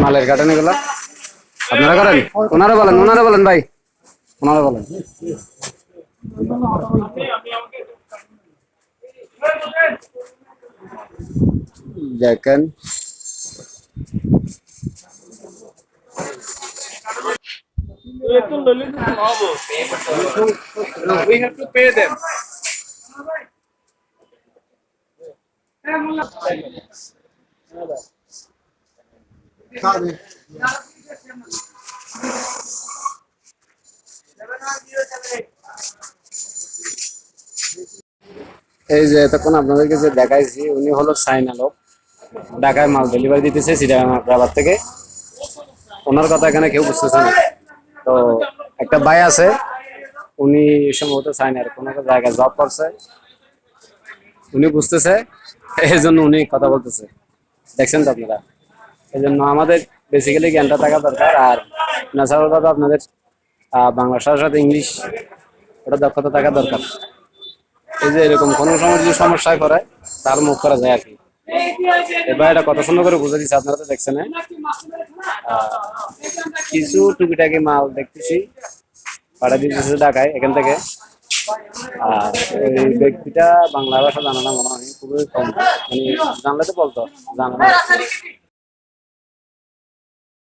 মালের কাটেন এগুলো আপনারা করেন? ওনারা বলেন ভাই, ওনারা বলেন। দেখেন We have to pay them. এই যে এতক্ষণ আপনাদেরকে যে দেখাইছি উনি হলো সাইনা লোক, ঢাকায় মাল ডেলিভারি দিতেছে সিটাগাং থেকে। ওনার কথা এখানে কেউ বুঝতেছে না। তো একটা ভাই আছে, উনি সম্ভবত সাইনার কোনো একটা জায়গায় জব করছে, উনি বুঝতেছে, এই জন্য উনি কথা বলতেছে। দেখছেন তো আপনারা, এই জন্য আমাদের বেসিক্যালি জ্ঞানটা থাকা দরকার। আর ন্যাচারাল আপনাদের বাংলার সাথে সাথে ইংলিশ ওটা দক্ষতা থাকা দরকার। এই যে এরকম কোনো সময় যদি সমস্যায় পড়ে তার মুখ করা যায় আর কি। এবার এটা কত সুন্দর করে বুঝে দিচ্ছে, আপনারা তো দেখছেন। কিছু টুকিটাকি মাল দেখতেছি পাঠা দিতেছে ঢাকায় এখান থেকে। আর এই ব্যক্তিটা বাংলা ভাষা জানা না মনে হয়, খুবই কম, মানে জানলে তো বলতো, জানা না।